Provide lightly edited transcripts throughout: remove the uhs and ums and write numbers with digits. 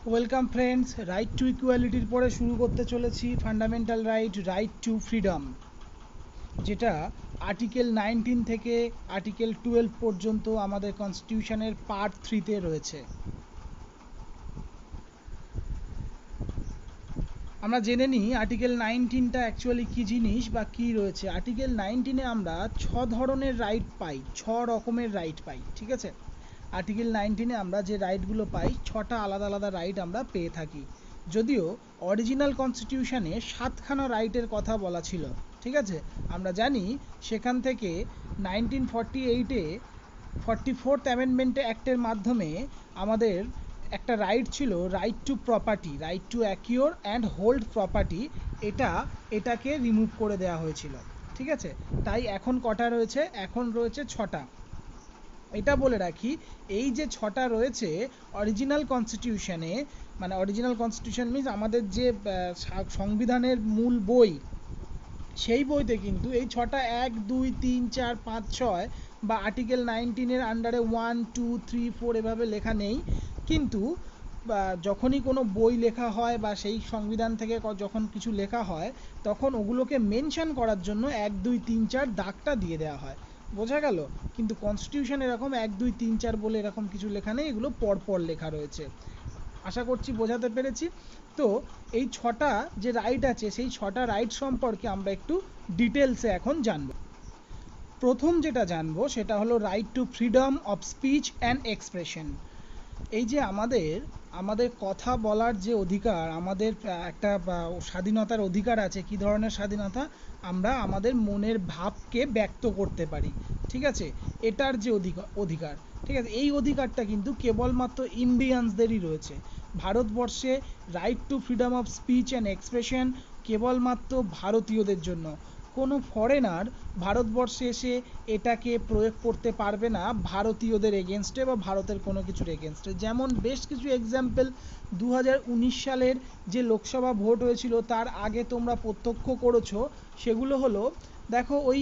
Welcome friends, right two ইকুয়ালিটির পরে শুরু করতে চলেছি fundamental right, right two freedom, যেটা আর্টিকেল 19 থেকে আর্টিকেল 12 পর্যন্ত আমাদের কনস্টিটিউশনের পার্ট 3-তে রয়েছে। আমরা জেনে নিই আর্টিকেল 19টা অ্যাকচুয়ালি কী জিনিস বা কী রয়েছে। আর্টিকেল 19-এ আমরা 6 ধরনের রাইট পাই, 6 রকমের রাইট পাই, ঠিক আছে। আর্টিকেল 19-এ আমরা যে রাইটগুলো পাই 6টা আলাদা আলাদা রাইট আমরা পেয়ে থাকি। যদিও অরিজিনাল কনস্টিটিউশনে 7খানা রাইটের কথা বলা ছিল, ঠিক আছে। আমরা জানি সেখান থেকে 1948-এ 44th অ্যামেন্ডমেন্ট অ্যাক্টের মাধ্যমে আমাদের একটা রাইট ছিল, right to property, right to acquire and hold property. এটাকে রিমুভ করে দেওয়া হয়েছিল, ঠিক আছে। তাই এখন কটা রয়েছে? এখন রয়েছে 6টা। এটা বলে রাখি, এই যে 6টা রয়েছে অরিজিনাল কনস্টিটিউশনে, মানে অরিজিনাল কনস্টিটিউশন মিনস আমাদের যে সংবিধানের মূল বই, সেই বইতে কিন্তু এই 6টা 1 2 3 4 5 6 বা আর্টিকেল 19-এর আন্ডারে 1 2 3 4 এভাবে লেখা নেই। কিন্তু যখনই কোনো বই লেখা হয় বা সেই সংবিধান থেকে যখন কিছু লেখা হয়, তখন ওগুলোকে মেনশন করার জন্য 1 2 3 4 দাগটা দিয়ে দেওয়া হয়। বোঝা গেল? কিন্তু কনস্টিটিউশন এরকম 1 2 3 4 বলে এরকম কিছু লেখা নেই, এগুলো পরপর লেখা রয়েছে। আশা করছি বোঝাতে পেরেছি। তো এই 6টা যে রাইট আছে, সেই 6টা রাইট সম্পর্কে আমরা একটু ডিটেলসে এখন জানব। প্রথম যেটা জানবো সেটা হলো right two freedom of speech and expression. এই যে আমাদের কথা বলার যে অধিকার, আমাদের একটা স্বাধীনতার অধিকার আছে। কি ধরনের স্বাধীনতা? আমরা আমাদের মনের ভাবকে ব্যক্ত করতে পারি, ঠিক আছে। এটার যে অধিকার, ঠিক আছে, এই অধিকারটা কিন্তু কেবলমাত্র ইন্ডিয়ানসদেরই রয়েছে। ভারতবর্ষে right two freedom of speech and expression কেবলমাত্র ভারতীয়দের জন্য। কোনো ফরেনার ভারতবর্ষে এসে এটাকে প্রয়োগ করতে পারবে না ভারতীয়দের এগেনস্টে বা ভারতের কোনো কিছুর এগেনস্টে। যেমন বেশ কিছু এক্সাম্পল 2019 সালের যে লোকসভা ভোট হয়েছিল তার আগে তোমরা প্রত্যক্ষ করেছো। সেগুলো হলো, দেখো, ওই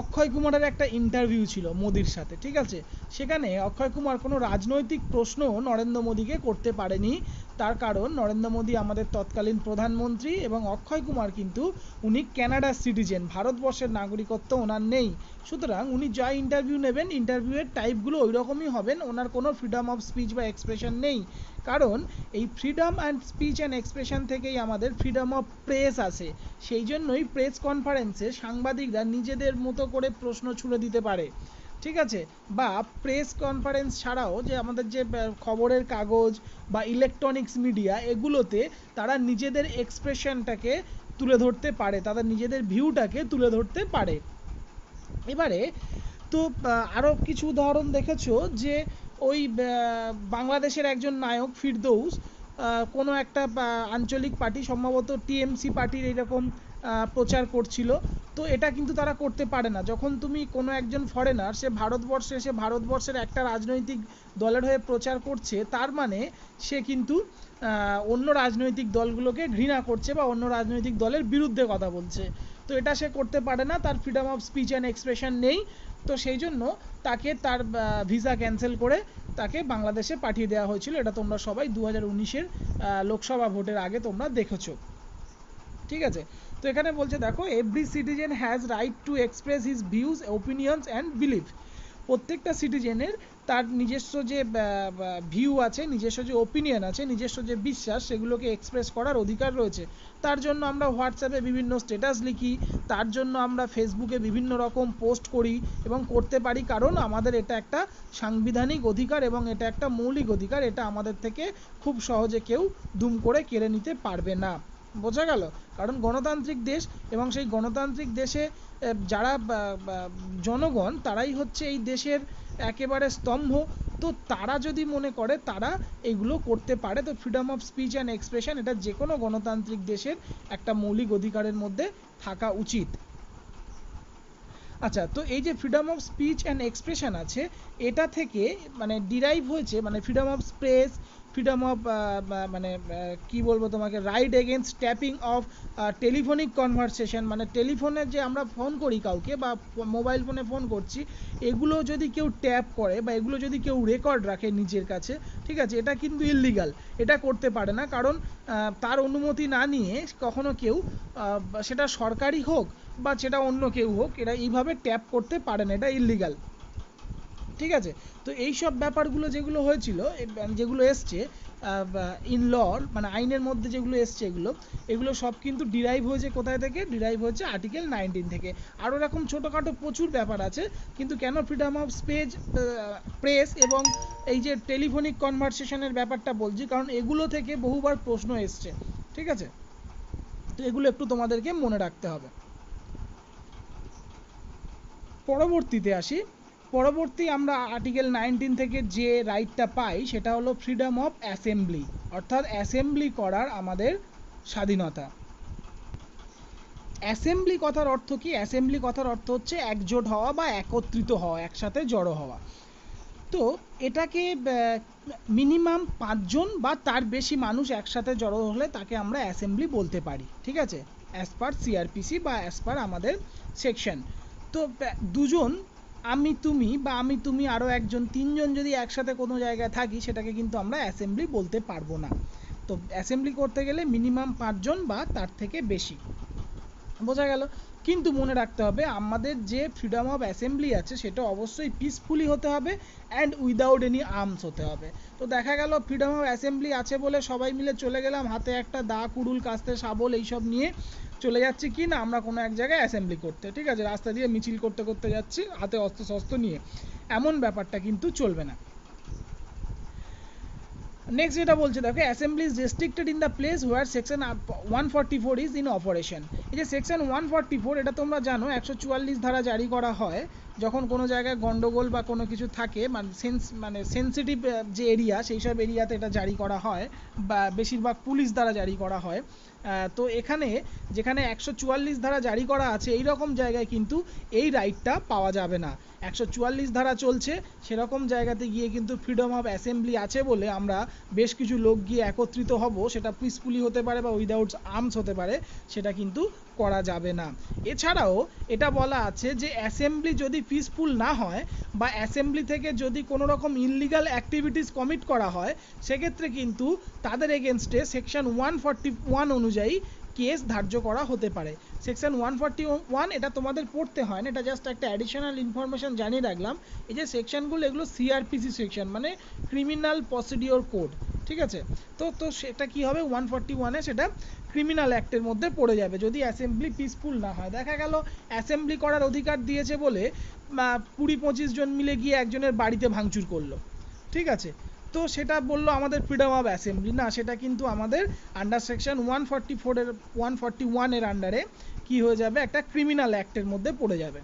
অক্ষয় কুমারের একটা ইন্টারভিউ ছিল মোদির সাথে, ঠিক আছে। সেখানে অক্ষয় কুমার কোনো রাজনৈতিক প্রশ্ন নরেন্দ্র মোদীকে করতে পারেনি। তার কারণ নরেন্দ্র মোদী আমাদের তৎকালীন প্রধানমন্ত্রী এবং অক্ষয় কুমার কিন্তু উনি ক্যানাডার সিটিজেন, ভারতবর্ষের নাগরিকত্ব ওনার নেই। সুতরাং উনি যা ইন্টারভিউ নেবেন, ইন্টারভিউয়ের টাইপগুলো ওই রকমই হবেন, ওনার কোনো ফ্রিডম অফ স্পিচ বা এক্সপ্রেশন নেই। কারণ এই freedom and speech and expression থেকেই আমাদের ফ্রিডম অফ প্রেস আসে। সেই জন্যই প্রেস কনফারেন্সে সাংবাদিকরা নিজেদের মতো করে প্রশ্ন ছুড়ে দিতে পারে, ঠিক আছে। বা প্রেস কনফারেন্স ছাড়াও যে আমাদের যে খবরের কাগজ বা ইলেকট্রনিক্স মিডিয়া, এগুলোতে তারা নিজেদের এক্সপ্রেশনটাকে তুলে ধরতে পারে, তাদের নিজেদের ভিউটাকে তুলে ধরতে পারে। এবারে তো আরও কিছু উদাহরণ দেখেছো যে ওই বাংলাদেশের একজন নায়ক ফিরদৌস কোনো একটা আঞ্চলিক পার্টি, সম্ভবত টিএমসি পার্টির এইরকম প্রচার করছিল। তো এটা কিন্তু তারা করতে পারে না। যখন তুমি কোনো একজন ফরেনার সে ভারতবর্ষে এসে ভারতবর্ষের একটা রাজনৈতিক দলের হয়ে প্রচার করছে, তার মানে সে কিন্তু অন্য রাজনৈতিক দলগুলোকে ঘৃণা করছে বা অন্য রাজনৈতিক দলের বিরুদ্ধে কথা বলছে। তো এটা সে করতে পারে না, তার freedom of speech and expression নেই। তো সেই জন্য তাকে তার ভিসা ক্যান্সেল করে তাকে বাংলাদেশে পাঠিয়ে দেওয়া হয়েছিল। এটা তোমরা সবাই 2019-এর লোকসভা ভোটের আগে তোমরা দেখেছো, ঠিক আছে। তো এখানে বলছে, দেখো, every citizen has right to express his views, opinions and belief. প্রত্যেকটা সিটিজেনের তার নিজস্ব যে ভিউ আছে, নিজস্ব যে ওপিনিয়ন আছে, নিজস্ব যে বিশ্বাস, সেগুলোকে এক্সপ্রেস করার অধিকার রয়েছে। তার জন্য আমরা হোয়াটসঅ্যাপে বিভিন্ন স্ট্যাটাস লিখি, তার জন্য আমরা ফেসবুকে বিভিন্ন রকম পোস্ট করি এবং করতে পারি, কারণ আমাদের এটা একটা সাংবিধানিক অধিকার এবং এটা একটা মৌলিক অধিকার। এটা আমাদের থেকে খুব সহজে কেউ দুম করে কেড়ে নিতে পারবে না। বোঝা গেল? কারণ গণতান্ত্রিক দেশ, এবং সেই গণতান্ত্রিক দেশে যারা জনগণ, তারাই হচ্ছে এই দেশের একেবারে স্তম্ভ। তো তারা যদি মনে করে তারা এইগুলো করতে পারে, তো freedom of speech and expression এটা যে কোনো গণতান্ত্রিক দেশের একটা মৌলিক অধিকারের মধ্যে থাকা উচিত। আচ্ছা, তো এই যে freedom of speech and expression আছে, এটা থেকে মানে ডিরাইভ হয়েছে, মানে freedom of press, freedom of মানে কি বলবো তোমাকে, right against tapping of telephonic conversation, মানে টেলিফোনে যে আমরা ফোন করি কাউকে বা মোবাইল ফোনে ফোন করছি, এগুলো যদি কেউ ট্যাপ করে বা এগুলো যদি কেউ রেকর্ড রাখে নিজের কাছে, ঠিক আছে, এটা কিন্তু ইললিগাল, এটা করতে পারে না, কারণ তার অনুমতি না নিয়ে কখনো কেউ সেটা সরকারি হোক বা সেটা অন্য কেউ হোক, এটা এইভাবে ট্যাপ করতে পারে না, এটা ইললিগাল, ঠিক আছে। তো এই সব ব্যাপারগুলো যেগুলো হয়েছিল, যেগুলো এসছে ইন ল, মানে আইনের মধ্যে যেগুলো এসছে, এগুলো সব কিন্তু ডিরাইভ হয়েছে কোথায় থেকে? ডিরাইভ হয়েছে আর্টিকেল 19 থেকে। আরও এরকম ছোটোখাটো প্রচুর ব্যাপার আছে, কিন্তু কেন ফ্রিডম অফ প্রেস এবং এই যে টেলিফোনিক কনভারসেশনের ব্যাপারটা বলছি, কারণ এগুলো থেকে বহুবার প্রশ্ন এসছে, ঠিক আছে, তো এগুলো একটু তোমাদেরকে মনে রাখতে হবে। পরবর্তীতে আসি, পরবর্তী আমরা আর্টিকেল 19 থেকে যে রাইটটা পাই সেটা হলো ফ্রিডম অফ অ্যাসেম্বলি, অর্থাৎ অ্যাসেম্বলি করার আমাদের স্বাধীনতা। অ্যাসেম্বলি কথার অর্থ কি? অ্যাসেম্বলি কথার অর্থ হচ্ছে একজোট হওয়া বা একত্রিত হওয়া, একসাথে জড়ো হওয়া। তো এটাকে মিনিমাম 5 জন বা তার বেশি মানুষ একসাথে জড়ো হলে তাকে আমরা অ্যাসেম্বলি বলতে পারি, ঠিক আছে, অ্যাজ পার সিআরপিসি বা অ্যাজ পার আমাদের সেকশন। তো দুজন, আমি তুমি বা আমি তুমি আরও একজন, 3 জন যদি একসাথে কোনো জায়গায় থাকি, সেটাকে কিন্তু আমরা অ্যাসেম্বলি বলতে পারবো না। তো অ্যাসেম্বলি করতে গেলে মিনিমাম 5 জন বা তার থেকে বেশি, বোঝা গেল। কিন্তু মনে রাখতে হবে আমাদের যে ফ্রিডম অফ অ্যাসেম্বলি আছে সেটা অবশ্যই পিসফুলি হতে হবে অ্যান্ড উইদাউট এনি আর্মস হতে হবে। তো দেখা গেল ফ্রিডম অফ অ্যাসেম্বলি আছে বলে সবাই মিলে চলে গেলাম, হাতে একটা দা, কুড়ুল, কাস্তে, শাবল এইসব নিয়ে চলে যাচ্ছি কি না আমরা কোনো এক জায়গায় অ্যাসেম্বলি করতে, ঠিক আছে, রাস্তা দিয়ে মিছিল করতে করতে যাচ্ছি হাতে অস্ত্র শস্ত্র নিয়ে, এমন ব্যাপারটা কিন্তু চলবে না। নেক্সট যেটা বলছে দেখো, assembly is restricted in the place where section 144 is in operation. এই যে সেকশন 144, এটা তোমরা জানো 144 ধারা জারি করা হয় যখন কোনো জায়গায় গন্ডগোল বা কোনো কিছু থাকে, মানে সেন্সিটিভ যে এরিয়া, সেই সব এরিয়াতে এটা জারি করা হয় বা বেশিরভাগ পুলিশ দ্বারা জারি করা হয়। তো এখানে যেখানে 144 ধারা জারি করা আছে এই রকম জায়গায় কিন্তু এই রাইটটা পাওয়া যাবে না। 144 ধারা চলছে সেরকম জায়গাতে গিয়ে কিন্তু ফ্রিডম অফ অ্যাসেম্বলি আছে বলে আমরা বেশ কিছু লোক গিয়ে একত্রিত হব, সেটা পিসফুলি হতে পারে বা উইদাউট আর্মস হতে পারে, সেটা কিন্তু করা যাবে না। এছাড়াও এটা বলা আছে যে অ্যাসেম্বলি যদি পিসফুল না হয় বা অ্যাসেম্বলি থেকে যদি কোনো রকম ইললিগাল অ্যাক্টিভিটিস কমিট করা হয়, সেক্ষেত্রে কিন্তু তাদের এগেনস্টে সেকশন 141 অনুযায়ী কেস ধার্য করা হতে পারে। সেকশন 141 এটা তোমাদের পড়তে হয় না, এটা জাস্ট একটা অ্যাডিশনাল ইনফরমেশন জানিয়ে রাখলাম। এই যে সেকশনগুলো এগুলো সিআরপিসি সেকশন, মানে ক্রিমিনাল প্রসিডিওর কোড, ঠিক আছে। তো সেটা কি হবে, 141-এ সেটা ক্রিমিনাল অ্যাক্টের মধ্যে পড়ে যাবে যদি অ্যাসেম্বলি পিসফুল না হয়। দেখা গেল অ্যাসেম্বলি করার অধিকার দিয়েছে বলে 20-25 জন মিলে গিয়ে একজনের বাড়িতে ভাঙচুর করলো, ঠিক আছে, তো সেটা বললো আমাদের ফ্রিডম অফ অ্যাসেম্বলি না, সেটা কিন্তু আমাদের আন্ডার সেকশন 141-এর আন্ডারে কি হয়ে যাবে, একটা ক্রিমিনাল অ্যাক্টের মধ্যে পড়ে যাবে।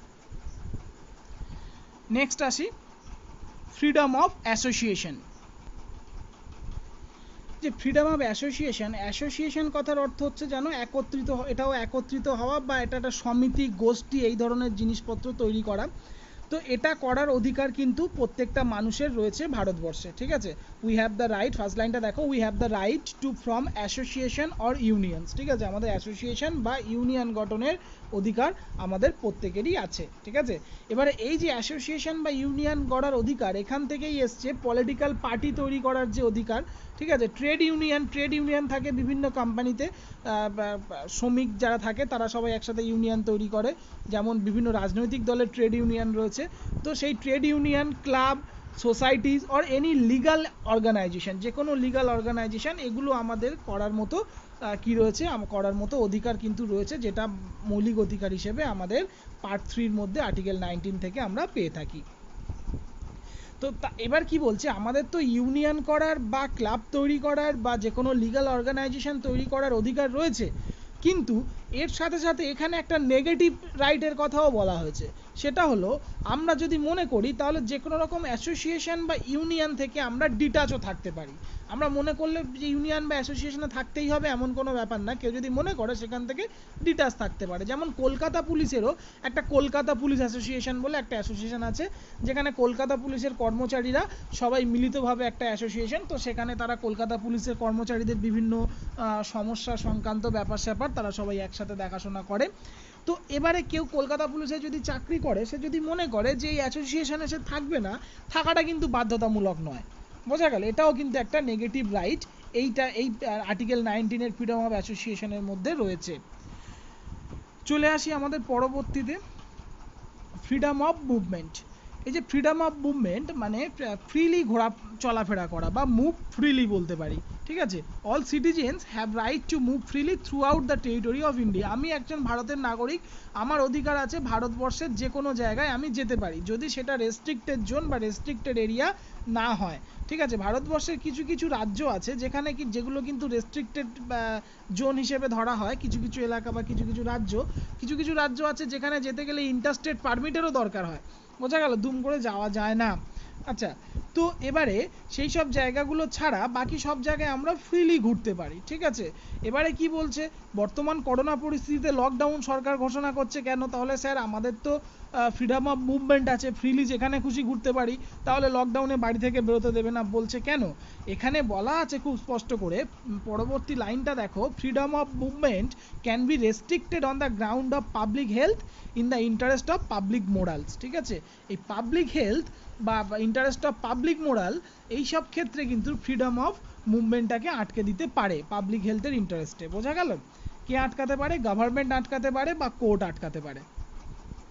নেক্সট আসি, ফ্রিডম অফ অ্যাসোসিয়েশন। যে ফ্রিডম অফ অ্যাসোসিয়েশন কথার অর্থ হচ্ছে জানো একত্রিত, এটাও একত্রিত হওয়া বা এটা একটা সমিতি, গোষ্ঠী, এই ধরনের জিনিসপত্র তৈরি করা। তো এটা করার অধিকার কিন্তু প্রত্যেকটা মানুষের রয়েছে ভারতবর্ষে, ঠিক আছে। We have the right, first লাইনটা দেখো, we have the right to form association or unions, ঠিক আছে, আমাদের অ্যাসোসিয়েশন বা ইউনিয়ন গঠনের অধিকার আমাদের প্রত্যেকেরই আছে, ঠিক আছে। এবারে এই যে অ্যাসোসিয়েশন বা ইউনিয়ন গড়ার অধিকার, এখান থেকেই এসছে পলিটিক্যাল পার্টি তৈরি করার যে অধিকার, ঠিক আছে। ট্রেড ইউনিয়ন থাকে বিভিন্ন কোম্পানিতে, শ্রমিক যারা থাকে তারা সবাই একসাথে ইউনিয়ন তৈরি করে, যেমন বিভিন্ন রাজনৈতিক দলের ট্রেড ইউনিয়ন রয়েছে। তো সেই trade union, club, societies or any legal organisation, যে কোনো লিগাল অর্গানাইজেশন, এগুলো আমাদের করার মতো কি রয়েছে, করার মতো অধিকার কিন্তু রয়েছে, যেটা মৌলিক অধিকার হিসেবে আমাদের পার্ট 3-র মধ্যে আর্টিকেল 19 থেকে আমরা পেয়ে থাকি। তো এবার কি বলছে, আমাদের তো ইউনিয়ন করার বা ক্লাব তৈরি করার বা যে কোনো লিগাল অর্গানাইজেশন তৈরি করার অধিকার রয়েছে, কিন্তু এর সাথে সাথে এখানে একটা নেগেটিভ রাইটের কথাও বলা হয়েছে। সেটা হলো আমরা যদি মনে করি তাহলে যে কোনো রকম অ্যাসোসিয়েশন বা ইউনিয়ন থেকে আমরা ডিটাচও থাকতে পারি। আমরা মনে করলে যে ইউনিয়ন বা অ্যাসোসিয়েশনে থাকতেই হবে এমন কোনো ব্যাপার না, কেউ যদি মনে করে সেখান থেকে ডিটাচ থাকতে পারে। যেমন কলকাতা পুলিশেরও একটা কলকাতা পুলিশ অ্যাসোসিয়েশন বলে একটা অ্যাসোসিয়েশন আছে, যেখানে কলকাতা পুলিশের কর্মচারীরা সবাই মিলিতভাবে একটা অ্যাসোসিয়েশন, তো সেখানে তারা কলকাতা পুলিশের কর্মচারীদের বিভিন্ন সমস্যা সংক্রান্ত ব্যাপার স্যাপার তারা সবাই একসাথে দেখাশোনা করে। তো এবারে কেউ কলকাতা পুলিশে যদি চাকরি করে, সে যদি মনে করে যে এই অ্যাসোসিয়েশনে সে থাকবে না, থাকাটা কিন্তু বাধ্যতামূলক নয়। বোঝা গেল? এটাও কিন্তু একটা নেগেটিভ রাইট, এই আর্টিকেল 19 ফ্রিডম অফ অ্যাসোসিয়েশনের মধ্যে রয়েছে। চলে আসি আমাদের পরবর্তীতে, ফ্রিডম অফ মুভমেন্ট। এই যে ফ্রিডম অফ মুভমেন্ট মানে ফ্রিলি ঘোরা চলাফেরা করা বা মুভ ফ্রিলি বলতে পারি, ঠিক আছে। All citizens have right to move freely through out the territory of India. আমি একজন ভারতের নাগরিক, আমার অধিকার আছে ভারতবর্ষের যে কোনো জায়গায় আমি যেতে পারি, যদি সেটা রেস্ট্রিক্টেড জোন বা রেস্ট্রিক্টেড এরিয়া না হয়, ঠিক আছে। ভারতবর্ষের কিছু কিছু রাজ্য আছে যেখানে যেগুলো কিন্তু রেস্ট্রিক্টেড জোন হিসেবে ধরা হয়, কিছু কিছু এলাকা বা কিছু কিছু রাজ্য আছে যেখানে যেতে গেলে ইন্টারস্টেট পারমিটেরও দরকার হয়। বোঝা গেল? দুম করে যাওয়া যায় না। আচ্ছা, তো এবারে সেই সব জায়গাগুলো ছাড়া বাকি সব জায়গায় আমরা ফ্রিলি ঘুরতে পারি, ঠিক আছে। এবারে কি বলছে, বর্তমান করোনা পরিস্থিতিতে লকডাউন সরকার ঘোষণা করছে কেন? তাহলে স্যার আমাদের তো ফ্রিডম অফ মুভমেন্ট আছে, ফ্রিলি যেখানে খুশি ঘুরতে পারি, তাহলে লকডাউনে বাড়ি থেকে বেরোতে দেবে না বলছে কেন? এখানে বলা আছে খুব স্পষ্ট করে, পরবর্তী লাইনটা দেখো, freedom of movement can be restricted on the ground of public health in the interest of public morals, ঠিক আছে। এই পাবলিক হেলথ বা ইন্টারেস্ট অফ পাবলিক মোরাল, এই সব ক্ষেত্রে কিন্তু ফ্রিডম অফ মুভমেন্টটাকে আটকে দিতে পারে পাবলিক হেলথের ইন্টারেস্টে। বোঝা গেল? কে আটকাতে পারে? গভর্নমেন্ট আটকাতে পারে বা কোর্ট আটকাতে পারে।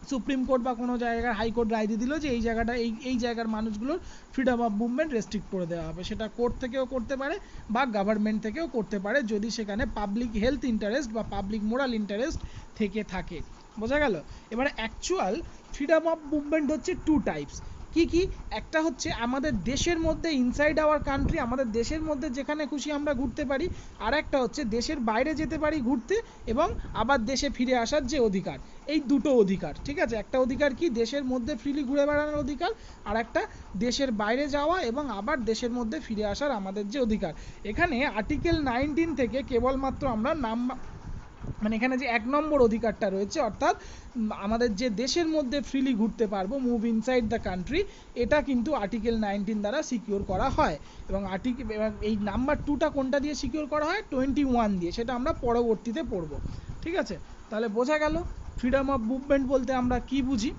সুপ্রিম কোর্ট বা কোনো জায়গায় হাইকোর্ট রায় দিয়ে দিল যে এই জায়গাটা এই জায়গার মানুষগুলোর ফ্রিডম অফ মুভমেন্ট রেস্ট্রিক্ট করে দেওয়া হবে, সেটা কোর্ট থেকেও করতে পারে বা গভর্নমেন্ট থেকেও করতে পারে, যদি সেখানে পাবলিক হেলথ ইন্টারেস্ট বা পাবলিক মোরাল ইন্টারেস্ট থেকে থাকে। বোঝা গেল? এবারে অ্যাকচুয়াল ফ্রিডম অফ মুভমেন্ট হচ্ছে টু টাইপস। কি কি? একটা হচ্ছে আমাদের দেশের মধ্যে ইনসাইড আওয়ার কান্ট্রি, আমাদের দেশের মধ্যে যেখানে খুশি আমরা ঘুরতে পারি, আর একটা হচ্ছে দেশের বাইরে যেতে পারি ঘুরতে এবং আবার দেশে ফিরে আসার যে অধিকার। এই দুটো অধিকার, ঠিক আছে। একটা অধিকার কি? দেশের মধ্যে ফ্রিলি ঘুরে বেড়ানোর অধিকার, আর একটা দেশের বাইরে যাওয়া এবং আবার দেশের মধ্যে ফিরে আসার আমাদের যে অধিকার। এখানে আর্টিকেল 19 থেকে কেবলমাত্র আমরা মানে এখানে যে 1 নম্বর অধিকারটা রয়েছে, অর্থাৎ আমাদের যে দেশের মধ্যে ফ্রিলি ঘুরতে পারবো, মুভ ইনসাইড দ্য কান্ট্রি, এটা কিন্তু আর্টিকেল 19 দ্বারা সিকিউর করা হয়। এবং এই নাম্বার 2টা কোনটা দিয়ে সিকিউর করা হয়? 21 দিয়ে। সেটা আমরা পরবর্তীতে পড়বো, ঠিক আছে। তাহলে বোঝা গেল ফ্রিডম অফ মুভমেন্ট বলতে আমরা কি বুঝি।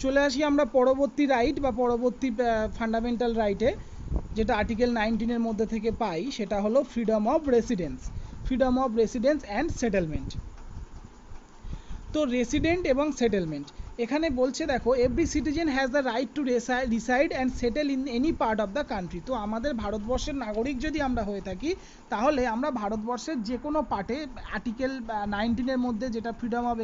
চলে আসি আমরা পরবর্তী রাইট বা পরবর্তী ফান্ডামেন্টাল রাইটে, যেটা আর্টিকেল 19 মধ্যে থেকে পাই, সেটা হলো freedom of residence and settlement. তো রেসিডেন্ট এবং সেটেলমেন্ট এখানে বলছে, দেখো, every citizen has the right to reside and settle in any part of the country. তো আমাদের ভারতবর্ষের নাগরিক যদি আমরা হয়ে থাকি, তাহলে আমরা ভারতবর্ষের যে কোনো পার্টে আর্টিকেল 19 মধ্যে যেটা ফ্রিডম অফ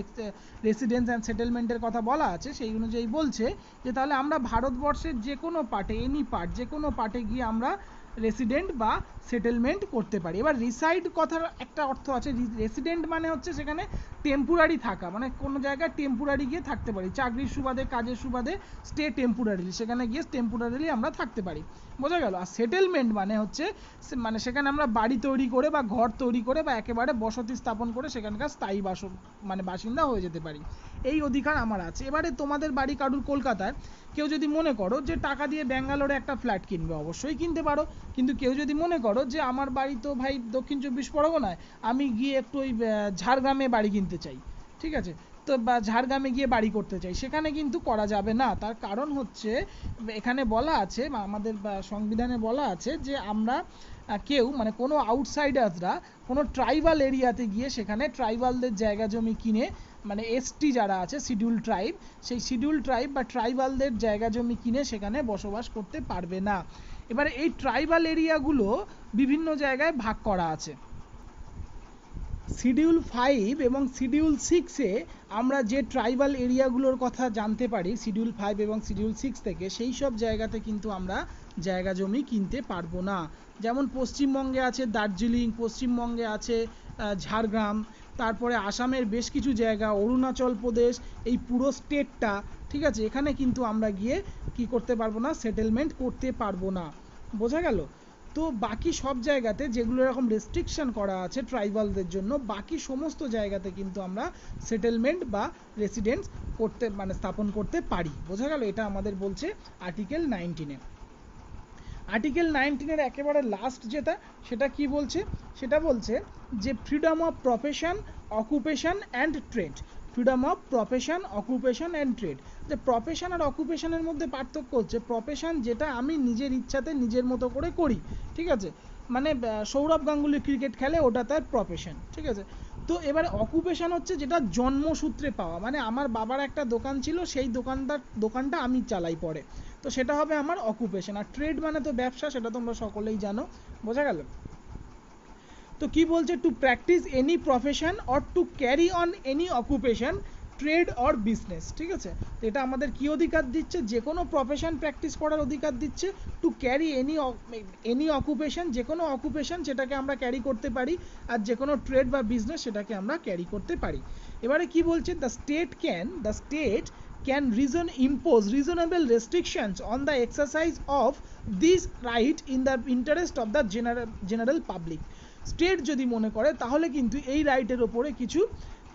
রেসিডেন্স অ্যান্ড সেটেলমেন্টের কথা বলা আছে, সেই অনুযায়ী বলছে যে তাহলে আমরা ভারতবর্ষের যে কোনো পার্টে, যে কোনো পার্টে গিয়ে আমরা রেসিডেন্ট বা সেটেলমেন্ট করতে পারি। এবার রিসাইড কথার একটা অর্থ আছে, রেসিডেন্ট মানে হচ্ছে সেখানে টেম্পোরারি থাকা, মানে কোনো জায়গায় টেম্পোরারি গিয়ে থাকতে পারি, চাকরির সুবাদে, কাজের সুবাদে স্টে টেম্পোরারিলি, সেখানে গিয়ে টেম্পোরারিলি আমরা থাকতে পারি। বোঝা গেল? আর সেটেলমেন্ট মানে হচ্ছে মানে সেখানে আমরা বাড়ি তৈরি করে বা ঘর তৈরি করে বা একেবারে বসতি স্থাপন করে সেখানকার স্থায়ী বাসিন্দা হয়ে যেতে পারি। এই অধিকার আমার আছে। এবারে তোমাদের বাড়ি কারুর কলকাতায়, কেউ যদি মনে করো যে টাকা দিয়ে ব্যাঙ্গালোরে একটা ফ্ল্যাট কিনবে, অবশ্যই কিনতে পারো। কিন্তু কেউ যদি মনে করো যে আমার বাড়ি তো ভাই দক্ষিণ 24 পরগনায়, আমি গিয়ে একটু ওই ঝাড়গ্রামে বাড়ি কিনতে চাই, ঠিক আছে, তো বা ঝাড়গ্রামে গিয়ে বাড়ি করতে চাই, সেখানে কিন্তু করা যাবে না। তার কারণ হচ্ছে এখানে বলা আছে, আমাদের সংবিধানে বলা আছে যে আমরা কেউ মানে কোনো আউটসাইডার্সরা কোনো ট্রাইবাল এরিয়াতে গিয়ে সেখানে ট্রাইবালদের জায়গা জমি কিনে, মানে এসটি যারা আছে শিডিউল ট্রাইব, সেই শিডিউল ট্রাইব বা ট্রাইবালদের জায়গা জমি কিনে সেখানে বসবাস করতে পারবে না। এবারে এই ট্রাইবাল এরিয়াগুলো বিভিন্ন জায়গায় ভাগ করা আছে। শিডিউল 5 এবং শিডিউল 6-এ আমরা যে ট্রাইবাল এরিয়াগুলোর কথা জানতে পারি শিডিউল 5 এবং শিডিউল 6 থেকে, সেই সব জায়গাতে কিন্তু আমরা জায়গা জমি কিনতে পারবো না। যেমন পশ্চিমবঙ্গে আছে দার্জিলিং, পশ্চিমবঙ্গে আছে ঝাড়গ্রাম, তারপরে আসামের বেশ কিছু জায়গা, অরুণাচল প্রদেশ, এই পুরো স্টেটটা, ঠিক আছে, এখানে কিন্তু আমরা গিয়ে কি করতে পারবো না, সেটেলমেন্ট করতে পারবো না। বোঝা গেল? তো বাকি সব জায়গাতে যেগুলো এরকম রেস্ট্রিকশন করা আছে ট্রাইবালদের জন্য, বাকি সমস্ত জায়গাতে কিন্তু আমরা সেটেলমেন্ট বা রেসিডেন্স করতে মানে স্থাপন করতে পারি। বোঝা গেল? এটা আমাদের বলছে আর্টিকেল 19-এ। আর্টিকেল 19-এর একেবারে লাস্ট যেটা, সেটা কি বলছে? সেটা বলছে যে freedom of profession, occupation and trade. Freedom of profession, occupation and trade. যে প্রফেশন আর অকুপেশনের মধ্যে পার্থক্য হচ্ছে, প্রফেশন যেটা আমি নিজের ইচ্ছাতে নিজের মতো করে করি, ঠিক আছে, মানে সৌরভ গাঙ্গুলি ক্রিকেট খেলে, ওটা তার প্রফেশন, ঠিক আছে। তো এবারে অকুপেশন হচ্ছে যেটা জন্মসূত্রে পাওয়া, মানে আমার বাবার একটা দোকান ছিল, সেই দোকানটা আমি চালাই পরে, তো সেটা হবে আমার অকুপেশন। আর ট্রেড মানে তো ব্যবসা, সেটা তোমরা সকলেই জানো। বোঝা গেল? তো কি বলছে? To practise any profession or to carry on any occupation, trade or business, ঠিক আছে। তো এটা আমাদের কি অধিকার দিচ্ছে? যে কোনো প্রফেশন প্র্যাকটিস করার অধিকার দিচ্ছে। টু ক্যারি এনি অকুপেশন, যে কোনো অকুপেশন সেটাকে আমরা ক্যারি করতে পারি, আর যে কোনো ট্রেড বা বিজনেস সেটাকে আমরা ক্যারি করতে পারি। এবারে কি বলছে? The state can impose reasonable restrictions on the exercise of this right in the interest of the general public. State যদি মনে করে তাহলে কিন্তু এই রাইটের ওপরে কিছু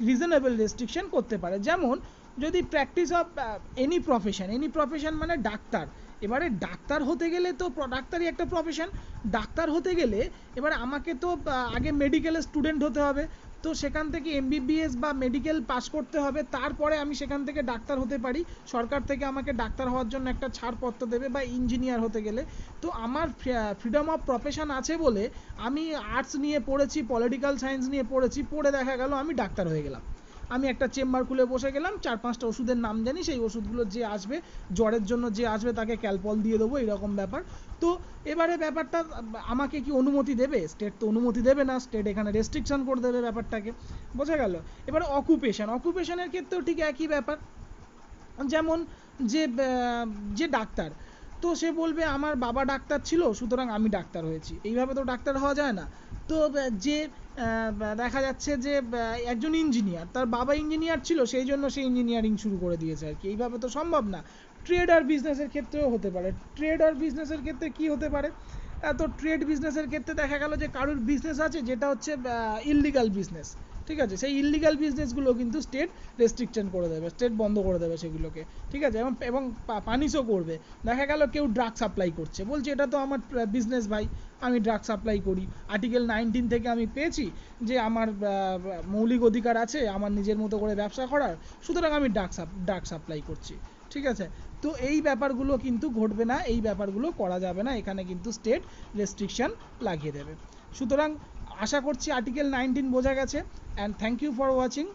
রিজনেবল রেস্ট্রিকশন করতে পারে। যেমন যদি প্র্যাকটিস অফ এনি প্রফেশন মানে ডাক্তার, এবারে ডাক্তার হতে গেলে তো ডাক্তারই একটা প্রফেশন, ডাক্তার হতে গেলে এবারে আমাকে তো আগে মেডিকেলের স্টুডেন্ট হতে হবে, তো সেখান থেকে এমবিবিএস বা মেডিকেল পাস করতে হবে, তারপরে আমি সেখান থেকে ডাক্তার হতে পারি। সরকার থেকে আমাকে ডাক্তার হওয়ার জন্য একটা ছাড়পত্র দেবে, বা ইঞ্জিনিয়ার হতে গেলে। তো আমার ফ্রিডম অফ প্রফেশন আছে বলে আমি আর্টস নিয়ে পড়েছি, পলিটিক্যাল সায়েন্স নিয়ে পড়েছি, পড়ে দেখা গেল আমি ডাক্তার হয়ে গেলাম। আমি একটা চেম্বার খুলে বসে গেলাম, 4-5টা ওষুধের নাম জানি, সেই ওষুধগুলো যে আসবে, জ্বরের জন্য যে আসবে তাকে ক্যালপল দিয়ে দেবো, এরকম ব্যাপার। তো এবারে ব্যাপারটা আমাকে কি অনুমতি দেবে? স্টেট তো অনুমতি দেবে না, স্টেট এখানে রেস্ট্রিকশন করে দেবে ব্যাপারটাকে। বোঝা গেল? এবারে অকুপেশনের ক্ষেত্রেও ঠিক একই ব্যাপার। যেমন যে ডাক্তার, তো সে বলবে আমার বাবা ডাক্তার ছিল সুতরাং আমি ডাক্তার হয়েছি, এইভাবে তো ডাক্তার হওয়া যায় না। তো যে দেখা যাচ্ছে যে একজন ইঞ্জিনিয়ার, তার বাবা ইঞ্জিনিয়ার ছিল, সেই জন্য সে ইঞ্জিনিয়ারিং শুরু করে দিয়েছে আর কি, এইভাবে তো সম্ভব না। ট্রেড আর বিজনেসের ক্ষেত্রেও হতে পারে। ট্রেড আর বিজনেসের ক্ষেত্রে কি হতে পারে? তো ট্রেড বিজনেসের ক্ষেত্রে দেখা গেল যে কারোর বিজনেস আছে যেটা হচ্ছে ইললিগাল বিজনেস, ঠিক আছে, সেই ইললিগাল বিজনেসগুলো কিন্তু স্টেট রেস্ট্রিকশন করে দেবে, স্টেট বন্ধ করে দেবে সেগুলোকে, ঠিক আছে, এবং পানিশও করবে। দেখা গেল কেউ ড্রাগ সাপ্লাই করছে, বলছে এটা তো আমার বিজনেস ভাই, আমি ড্রাগ সাপ্লাই করি, আর্টিকেল 19 থেকে আমি পেয়েছি যে আমার মৌলিক অধিকার আছে আমার নিজের মতো করে ব্যবসা করার, সুতরাং আমি ড্রাগ সাপ্লাই করছি, ঠিক আছে। তো এই ব্যাপারগুলো কিন্তু ঘটবে না, এই ব্যাপারগুলো করা যাবে না, এখানে কিন্তু স্টেট রেস্ট্রিকশন লাগিয়ে দেবে। সুতরাং আশা করছি আর্টিকেল 19 বোঝা গেছে। And thank you for watching.